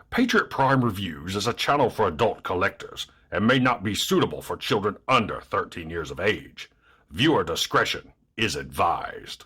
Patriot Prime Reviews is a channel for adult collectors and may not be suitable for children under 13 years of age. Viewer discretion is advised.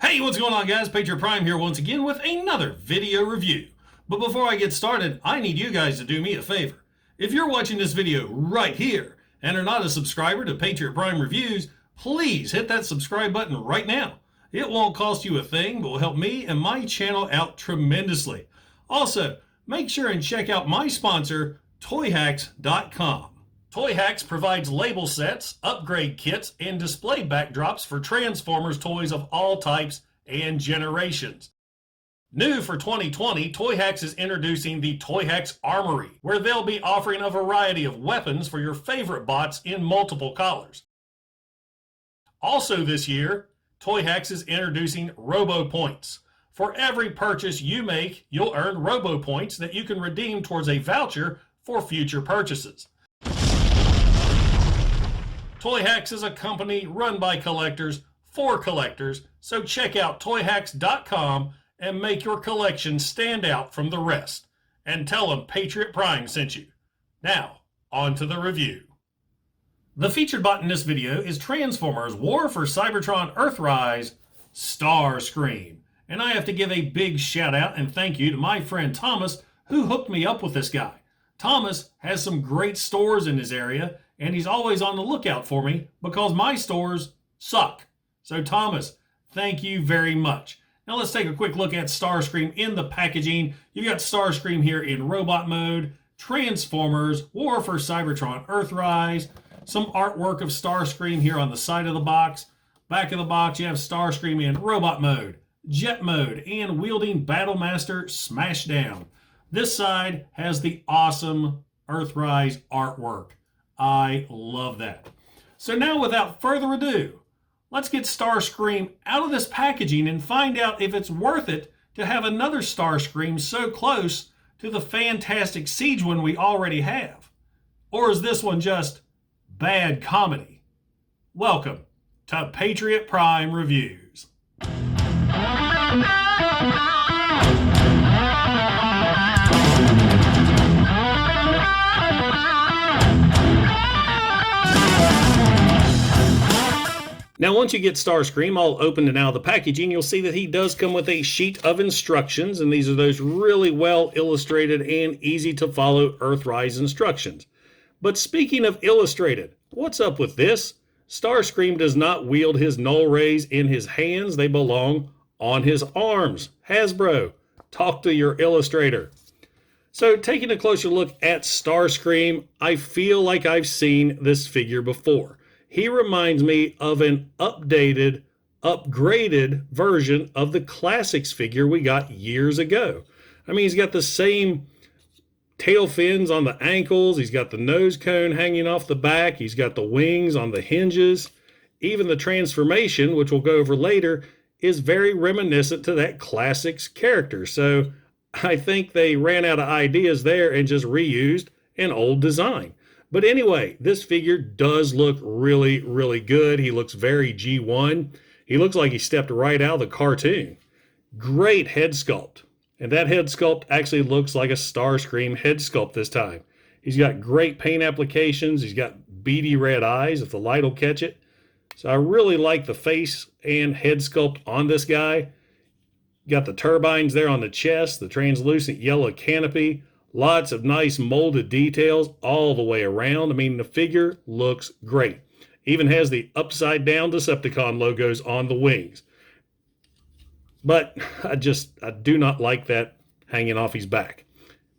Hey, what's going on, guys? Patriot Prime here once again with another video review. But before I get started, I need you guys to do me a favor. If you're watching this video right here and are not a subscriber to Patriot Prime Reviews, please hit that subscribe button right now. It won't cost you a thing, but will help me and my channel out tremendously. Also, make sure and check out my sponsor, Toyhax.com. Toyhax provides label sets, upgrade kits, and display backdrops for Transformers toys of all types and generations. New for 2020, Toyhax is introducing the Toyhax Armory, where they'll be offering a variety of weapons for your favorite bots in multiple colors. Also this year, Toyhax is introducing Robo Points. For every purchase you make, you'll earn Robo Points that you can redeem towards a voucher for future purchases. Toyhax is a company run by collectors for collectors, so check out Toyhax.com and make your collection stand out from the rest. And tell them Patriot Prime sent you. Now, on to the review. The featured bot in this video is Transformers War for Cybertron Earthrise Starscream. And I have to give a big shout out and thank you to my friend Thomas, who hooked me up with this guy. Thomas has some great stores in his area, and he's always on the lookout for me because my stores suck. So Thomas, thank you very much. Now let's take a quick look at Starscream in the packaging. You got Starscream here in robot mode, Transformers, War for Cybertron Earthrise, some artwork of Starscream here on the side of the box. Back of the box, you have Starscream in robot mode, jet mode, and wielding Battlemaster Smashdown. This side has the awesome Earthrise artwork. I love that. So now, without further ado, let's get Starscream out of this packaging and find out if it's worth it to have another Starscream so close to the fantastic Siege one we already have. Or is this one just bad comedy? Welcome to Patriot Prime Reviews. Now, once you get Starscream all opened and out of the packaging, you'll see that he does come with a sheet of instructions, and these are those really well illustrated and easy to follow Earthrise instructions. But speaking of illustrated, what's up with this? Starscream does not wield his null rays in his hands, they belong on his arms. Hasbro, talk to your illustrator. So taking a closer look at Starscream, I feel like I've seen this figure before. He reminds me of an updated, upgraded version of the Classics figure we got years ago. I mean, he's got the same tail fins on the ankles. He's got the nose cone hanging off the back. He's got the wings on the hinges. Even the transformation, which we'll go over later, is very reminiscent to that Classics character. So I think they ran out of ideas there and just reused an old design. But anyway, this figure does look really, really good. He looks very G1. He looks like he stepped right out of the cartoon. Great head sculpt. And that head sculpt actually looks like a Starscream head sculpt this time. He's got great paint applications. He's got beady red eyes, if the light will catch it. So I really like the face and head sculpt on this guy. Got the turbines there on the chest, the translucent yellow canopy. Lots of nice molded details all the way around. I mean, the figure looks great. Even has the upside down Decepticon logos on the wings. But I do not like that hanging off his back.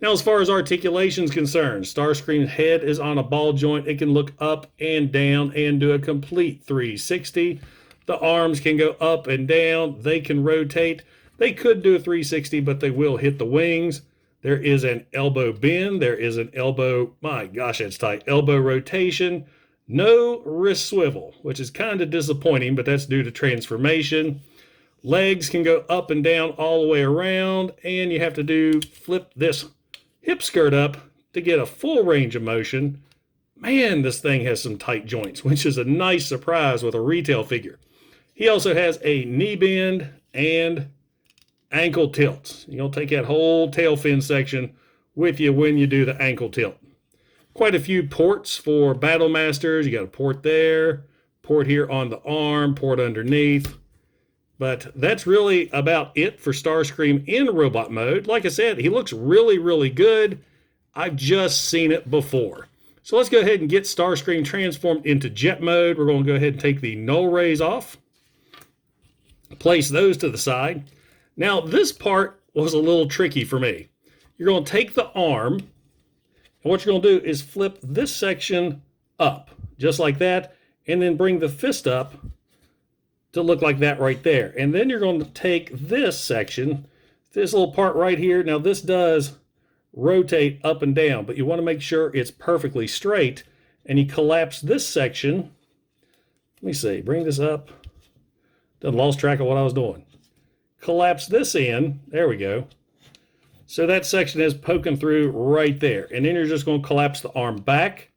Now, as far as articulation is concerned, Starscream's head is on a ball joint. It can look up and down and do a complete 360. The arms can go up and down. They can rotate. They could do a 360, but they will hit the wings. There is an elbow bend. There is an elbow, my gosh, that's tight, elbow rotation. No wrist swivel, which is kind of disappointing, but that's due to transformation. Legs can go up and down all the way around, and you have to flip this hip skirt up to get a full range of motion. Man, this thing has some tight joints, which is a nice surprise with a retail figure. He also has a knee bend and ankle tilts. You'll take that whole tail fin section with you when you do the ankle tilt. Quite a few ports for Battle Masters. You got a port there, port here on the arm, port underneath. But that's really about it for Starscream in robot mode. Like I said, he looks really, really good. I've just seen it before. So let's go ahead and get Starscream transformed into jet mode. We're going to go ahead and take the null rays off. Place those to the side. Now, this part was a little tricky for me. You're going to take the arm, and what you're going to do is flip this section up, just like that, and then bring the fist up to look like that right there. And then you're going to take this section, this little part right here. Now, this does rotate up and down, but you want to make sure it's perfectly straight, and you collapse this section. Let me see, bring this up. Done lost track of what I was doing. Collapse this in, there we go. So that section is poking through right there. And then you're just going to collapse the arm back,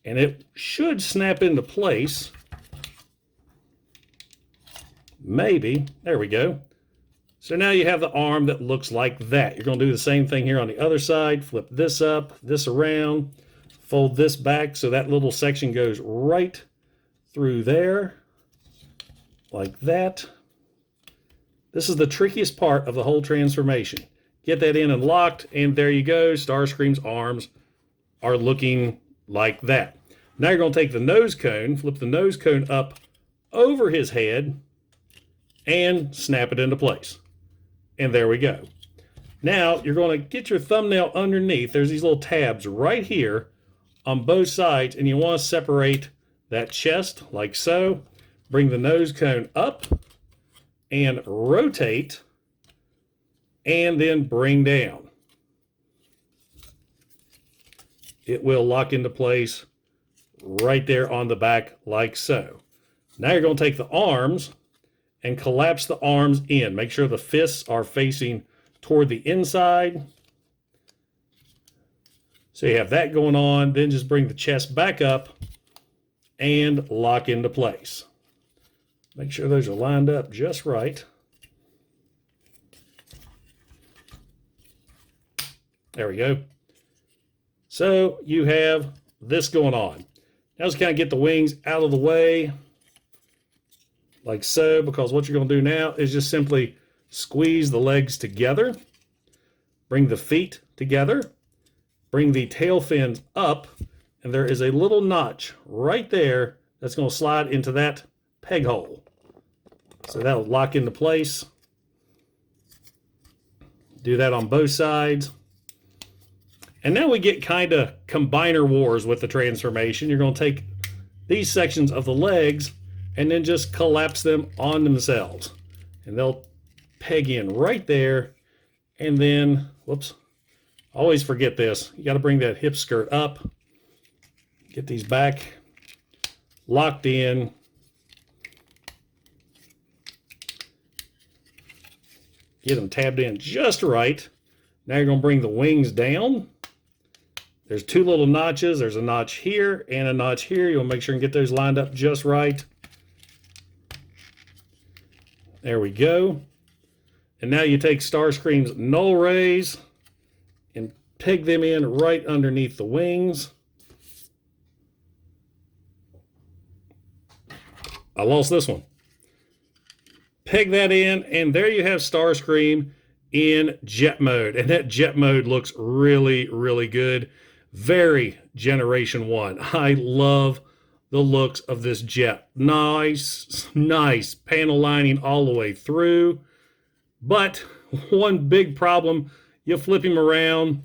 and it should snap into place. Maybe, there we go. So now you have the arm that looks like that. You're going to do the same thing here on the other side. Flip this up, this around, fold this back so that little section goes right through there, like that. This is the trickiest part of the whole transformation. Get that in and locked, and there you go. Starscream's arms are looking like that. Now you're going to take the nose cone, flip the nose cone up over his head, and snap it into place. And there we go. Now you're going to get your thumbnail underneath. There's these little tabs right here on both sides, and you want to separate that chest like so. Bring the nose cone up and rotate, and then bring down. It will lock into place right there on the back like so. Now you're going to take the arms and collapse the arms in. Make sure the fists are facing toward the inside. So you have that going on. Then just bring the chest back up and lock into place. Make sure those are lined up just right. There we go. So you have this going on. Now let's kind of get the wings out of the way, like so, because what you're going to do now is just simply squeeze the legs together, bring the feet together, bring the tail fins up, and there is a little notch right there that's going to slide into that peg hole. So that'll lock into place. Do that on both sides. And now we get kind of combiner wars with the transformation. You're going to take these sections of the legs and then just collapse them on themselves. And they'll peg in right there. And then, whoops, I always forget this. You got to bring that hip skirt up. Get these back locked in. Get them tabbed in just right. Now you're going to bring the wings down. There's two little notches. There's a notch here and a notch here. You'll make sure and get those lined up just right. There we go. And now you take Starscream's null rays and peg them in right underneath the wings. I lost this one. Peg that in, and there you have Starscream in jet mode. And that jet mode looks really, really good. Very Generation 1. I love the looks of this jet. Nice, nice panel lining all the way through. But one big problem, you flip him around.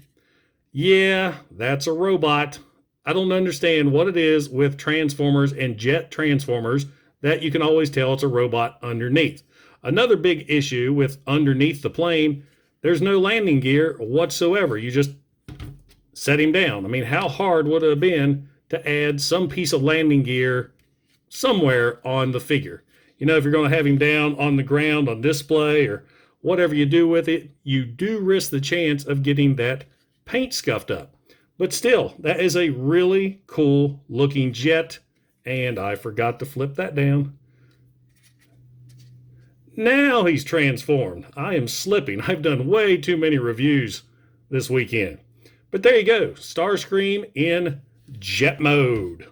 Yeah, that's a robot. I don't understand what it is with Transformers and jet Transformers that you can always tell it's a robot underneath. Another big issue with underneath the plane, there's no landing gear whatsoever. You just set him down. I mean, how hard would it have been to add some piece of landing gear somewhere on the figure? You know, if you're going to have him down on the ground on display or whatever you do with it, you do risk the chance of getting that paint scuffed up. But still, that is a really cool looking jet, and I forgot to flip that down. Now he's transformed. I am slipping. I've done way too many reviews this weekend. But there you go, Starscream in jet mode.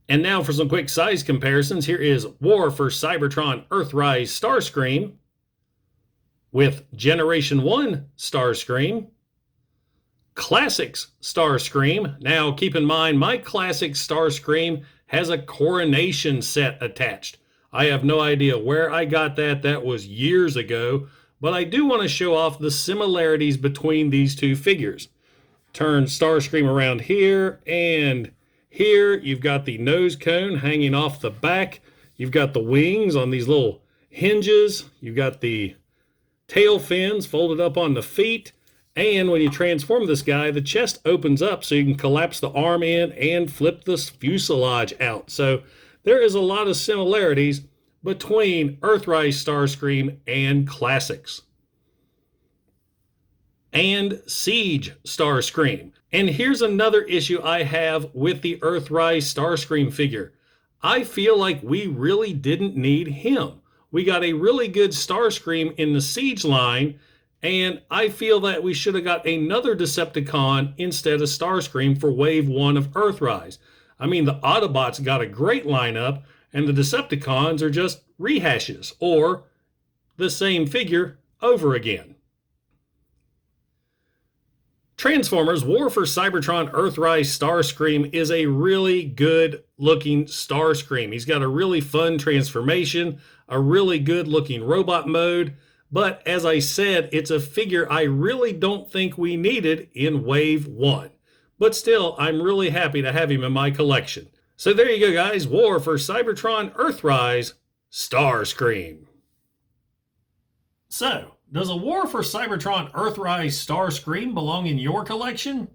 And now for some quick size comparisons. Here is War for Cybertron Earthrise Starscream with Generation 1 Starscream, Classics Starscream. Now keep in mind, my Classic Starscream has a coronation set attached. I have no idea where I got that. That was years ago. But I do want to show off the similarities between these two figures. Turn Starscream around here and here. You've got the nose cone hanging off the back. You've got the wings on these little hinges. You've got the tail fins folded up on the feet. And when you transform this guy, the chest opens up so you can collapse the arm in and flip the fuselage out. So there is a lot of similarities between Earthrise Starscream and Classics. And Siege Starscream. And here's another issue I have with the Earthrise Starscream figure. I feel like we really didn't need him. We got a really good Starscream in the Siege line, and I feel that we should have got another Decepticon instead of Starscream for Wave 1 of Earthrise. I mean, the Autobots got a great lineup, and the Decepticons are just rehashes, or the same figure over again. Transformers War for Cybertron Earthrise Starscream is a really good looking Starscream. He's got a really fun transformation, a really good looking robot mode, but as I said, it's a figure I really don't think we needed in Wave 1. But still, I'm really happy to have him in my collection. So there you go, guys. War for Cybertron Earthrise Starscream. So, does a War for Cybertron Earthrise Starscream belong in your collection?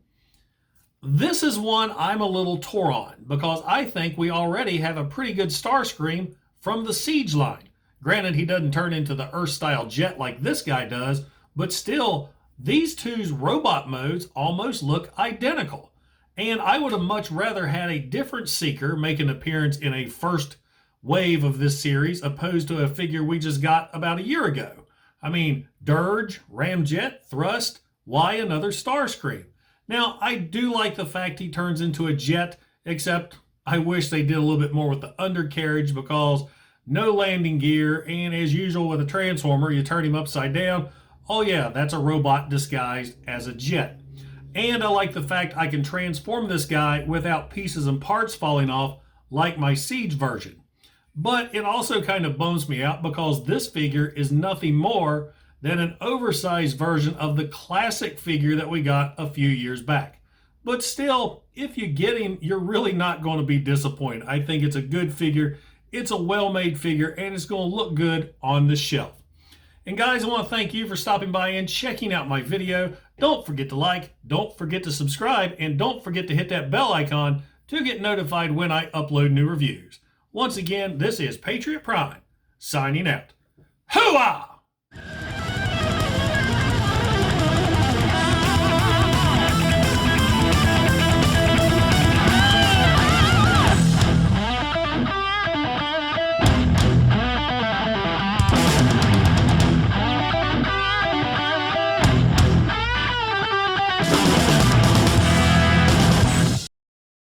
This is one I'm a little torn on, because I think we already have a pretty good Starscream from the Siege line. Granted, he doesn't turn into the Earth-style jet like this guy does, but still, these two's robot modes almost look identical. And I would have much rather had a different Seeker make an appearance in a first wave of this series, opposed to a figure we just got about a year ago. I mean, Dirge, Ramjet, Thrust, why another Starscream? Now, I do like the fact he turns into a jet, except I wish they did a little bit more with the undercarriage, because no landing gear, and as usual with a Transformer, you turn him upside down. Oh yeah, that's a robot disguised as a jet. And I like the fact I can transform this guy without pieces and parts falling off like my Siege version. But it also kind of bums me out because this figure is nothing more than an oversized version of the classic figure that we got a few years back. But still, if you get him, you're really not going to be disappointed. I think it's a good figure. It's a well-made figure, and it's going to look good on the shelf. And guys, I want to thank you for stopping by and checking out my video. Don't forget to like, don't forget to subscribe, and don't forget to hit that bell icon to get notified when I upload new reviews. Once again, this is Patriot Prime, signing out. Hooah!